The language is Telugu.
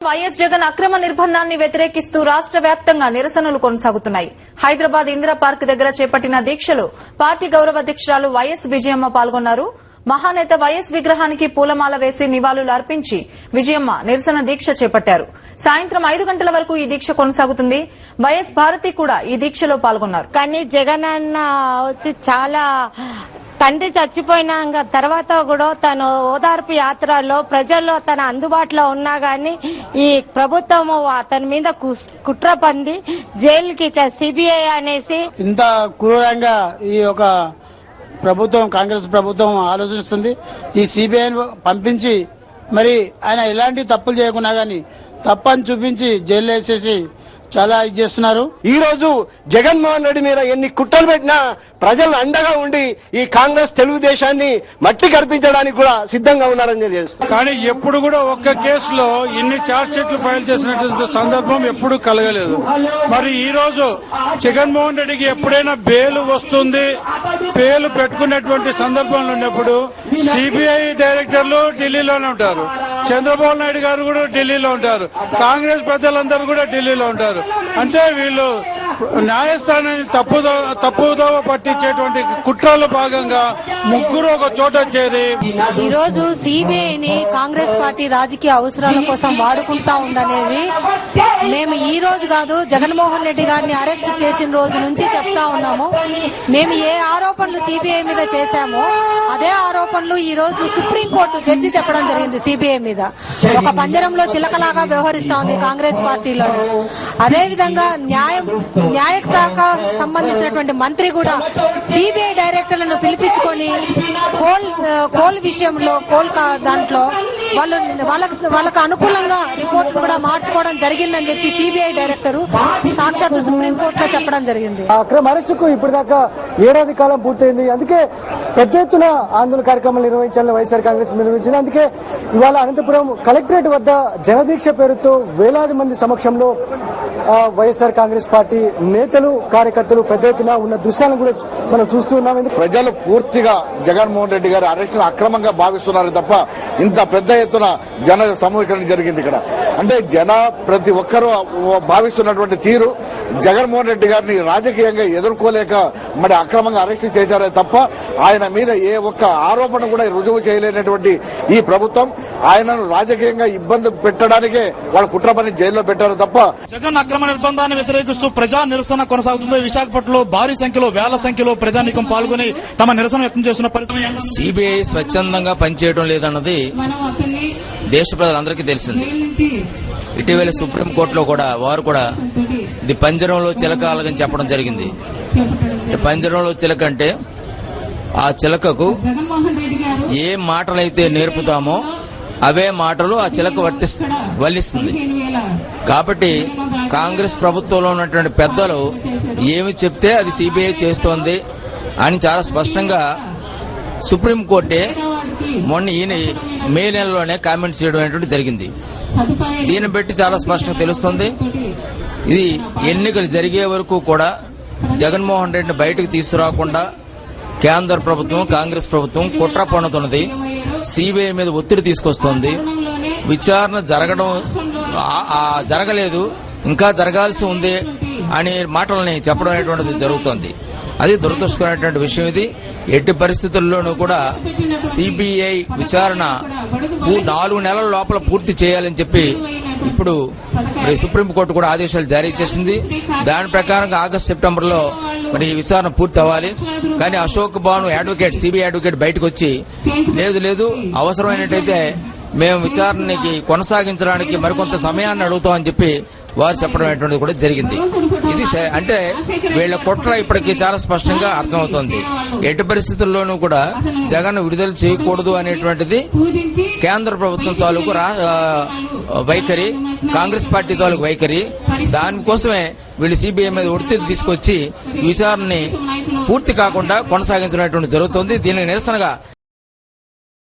వైఎస్ జగన్ అక్రమ నిర్బంధాన్ని వ్యతిరేకిస్తూ రాష్ట్ర వ్యాప్తంగా నిరసనలు కొనసాగుతున్నాయి. హైదరాబాద్ ఇందిరా పార్క్ దగ్గర చేపట్టిన దీక్షలో పార్టీ గౌరవ అధ్యక్షురాలు వైఎస్ విజయమ్మ పాల్గొన్నారు. మహానేత వైఎస్ విగ్రహానికి పూలమాల వేసి నివాళులు అర్పించి విజయమ్మ నిరసన దీక్ష చేపట్టారు. సాయంత్రం 5 గంటల వరకు ఈ దీక్ష కొనసాగుతుంది. వైఎస్ భారతి కూడా ఈ దీక్షలో పాల్గొన్నారు. కానీ జగన్ అన్న వచ్చి చాలా తండ్రి చచ్చిపోయిన తర్వాత కూడా తను ఓదార్పు యాత్రలో ప్రజల్లో తన అందుబాటులో ఉన్నా గానీ ఈ ప్రభుత్వం అతని మీద కుట్ర పంది జైలుకి సిబిఐ అనేసి ఇంత క్రూరంగా ఈ యొక్క ప్రభుత్వం కాంగ్రెస్ ప్రభుత్వం ఆలోచిస్తుంది. ఈ సిబిఐని పంపించి మరి ఆయన ఎలాంటి తప్పులు చేయకున్నా గానీ తప్పని చూపించి జైలు వేసేసి చాలా ఇది చేస్తున్నారు. ఈ రోజు జగన్మోహన్ రెడ్డి మీద ఎన్ని కుట్రలు పెట్టినా ప్రజలు అండగా ఉండి ఈ కాంగ్రెస్ తెలుగుదేశాన్ని మట్టి కనిపించడానికి కూడా సిద్ధంగా ఉన్నారని తెలియజేస్తారు. కానీ ఎప్పుడు కూడా ఒక్క కేసులో ఇన్ని ఛార్జ్ షీట్లు ఫైల్ చేసినటువంటి సందర్భం ఎప్పుడు కలగలేదు. మరి ఈ రోజు జగన్మోహన్ రెడ్డికి ఎప్పుడైనా బెయిల్ వస్తుంది, బెయిల్ పెట్టుకునేటువంటి సందర్భంలో ఉన్నప్పుడు సిబిఐ డైరెక్టర్లు ఢిల్లీలోనే ఉంటారు, చంద్రబాబు నాయుడు గారు కూడా ఢిల్లీలో ఉంటారు, కాంగ్రెస్ పెద్దలందరూ కూడా ఢిల్లీలో ఉంటారు. అంటే వీళ్ళు న్యాయస్థానాన్ని తప్పుదోవ పట్టించేటువంటి కుట్రలో భాగంగా ముగ్గురు ఒక చోట చేరి ఈ రోజు సిబిఐని కాంగ్రెస్ పార్టీ రాజకీయ అవసరాల కోసం వాడుకుంటా ఉందనేది మేము ఈ రోజు కాదు, జగన్మోహన్ రెడ్డి గారిని అరెస్ట్ చేసిన రోజు నుంచి చెప్తా ఉన్నాము. మేము ఏ ఆరోపణలు సిబిఐ మీద చేశామో అదే ఆరోపణలు ఈ రోజు సుప్రీంకోర్టు జడ్జి చెప్పడం జరిగింది. సిబిఐ మీద ఒక పంజరంలో చిలకలాగా వ్యవహరిస్తా ఉంది కాంగ్రెస్ పార్టీలో. అదేవిధంగా న్యాయ శాఖ సంబంధించినటువంటి మంత్రి కూడా సిబిఐ డైరెక్టర్లను పిలిపించుకొని కోల్ విషయంలో దాంట్లో వాళ్ళకు అనుకూలంగా రిపోర్ట్ కూడా మార్చుకోవడం జరిగిందని చెప్పి సిబిఐ డైరెక్టర్ సాక్షాత్తు సుప్రీంకోర్టులో చెప్పడం జరిగింది. అక్రమ అరెస్టుకు ఇప్పటిదాకా 7 ఏడాది కాలం పూర్తయింది. అందుకే పెద్ద ఎత్తున ఆందోళన కార్యక్రమాలు నిర్వహించాలని వైఎస్ఆర్ కాంగ్రెస్ నిర్వహించింది. అందుకే ఇవాళ అనంతపురం కలెక్టరేట్ వద్ద జనదీక్ష పేరుతో వేలాది మంది సమక్షంలో వైఎస్ఆర్ కాంగ్రెస్ పార్టీ నేతలు కార్యకర్తలు పెద్ద ఎత్తున ఉన్న దృశ్యాలను కూడా మనం చూస్తూ ఉన్నాం. ప్రజలు పూర్తిగా జగన్మోహన్ రెడ్డి గారి అరెస్టును అక్రమంగా భావిస్తున్నారు తప్ప ఇంత పెద్ద ఎత్తున జన సమీకరణ జరిగింది ఇక్కడ. అంటే ప్రతి ఒక్కరూ భావిస్తున్నటువంటి తీరు జగన్మోహన్ రెడ్డి గారిని రాజకీయంగా ఎదుర్కోలేక మరి అక్రమంగా అరెస్టు చేశారే తప్ప ఆయన మీద ఏ ఒక్క ఆరోపణ కూడా రుజువు చేయలేనటువంటి ఈ ప్రభుత్వం ఆయనను రాజకీయంగా ఇబ్బంది పెట్టడానికే వాళ్ళ కుట్ర పని జైల్లో పెట్టారు తప్ప జగన్ అక్రమ నిర్బంధాన్ని వ్యతిరేకిస్తూ ప్రజా నిరసన కొనసాగుతుంది. విశాఖపట్నంలో భారీ సంఖ్యలో వేల సంఖ్యలో ప్రజానీకం పాల్గొని తమ నిరసన వ్యక్తం చేస్తున్న పరిస్థితి. సిబిఐ స్వచ్ఛందంగా పనిచేయడం లేదన్నది దేశ ప్రజలందరికీ తెలిసింది. ఇటీవల సుప్రీంకోర్టులో కూడా వారు కూడా ఇది పంజరంలో చిలక అలాగని చెప్పడం జరిగింది. పంజరంలో చిలక అంటే ఆ చిలకకు ఏ మాటలైతే నేర్పుతామో అవే మాటలు ఆ చిలక వల్లిస్తుంది. కాబట్టి కాంగ్రెస్ ప్రభుత్వంలో ఉన్నటువంటి పెద్దలు ఏమి చెప్తే అది సిబిఐ చేస్తోంది అని చాలా స్పష్టంగా సుప్రీంకోర్టే మొన్న మే నెలలోనే కామెంట్స్ చేయడం అనేటువంటి జరిగింది. దీన్ని బట్టి చాలా స్పష్టంగా తెలుస్తుంది ఇది ఎన్నికలు జరిగే వరకు కూడా జగన్మోహన్ రెడ్డిని బయటకు తీసుకురాకుండా కేంద్ర ప్రభుత్వం కాంగ్రెస్ ప్రభుత్వం కుట్ర పన్నుతున్నది. సిబిఐ మీద ఒత్తిడి తీసుకొస్తోంది. విచారణ జరగలేదు, ఇంకా జరగాల్సి ఉంది అనే మాటలని చెప్పడం అనేటువంటిది జరుగుతోంది. అది దురదృష్టకరమైనటువంటి విషయం. ఇది ఎట్టి పరిస్థితుల్లోనూ కూడా సిబిఐ విచారణ 4 నెలల లోపల పూర్తి చేయాలని చెప్పి ఇప్పుడు సుప్రీంకోర్టు కూడా ఆదేశాలు జారీ చేసింది. దాని ప్రకారంగా ఆగస్టు సెప్టెంబర్లో మరి విచారణ పూర్తి అవ్వాలి. కానీ Ashok Bhanu advocate CBI advocate బయటకు వచ్చి లేదు అవసరమైనట్టయితే మేము విచారణకి కొనసాగించడానికి మరికొంత సమయాన్ని అడుగుతామని చెప్పి వారు చెప్పడం అనేటువంటిది కూడా జరిగింది. ఇది అంటే వీళ్ల కుట్ర ఇప్పటికీ చాలా స్పష్టంగా అర్థమవుతోంది. ఎట్టి పరిస్థితుల్లోనూ కూడా జగన్ విడుదల చేయకూడదు అనేటువంటిది కేంద్ర ప్రభుత్వం తాలూకు వైఖరి, కాంగ్రెస్ పార్టీ తాలూకు వైఖరి. దానికోసమే వీళ్ళు సిబిఐ మీద ఒత్తిడి తీసుకొచ్చి విచారణని పూర్తి కాకుండా కొనసాగించడం జరుగుతుంది. దీనికి నిరసనగా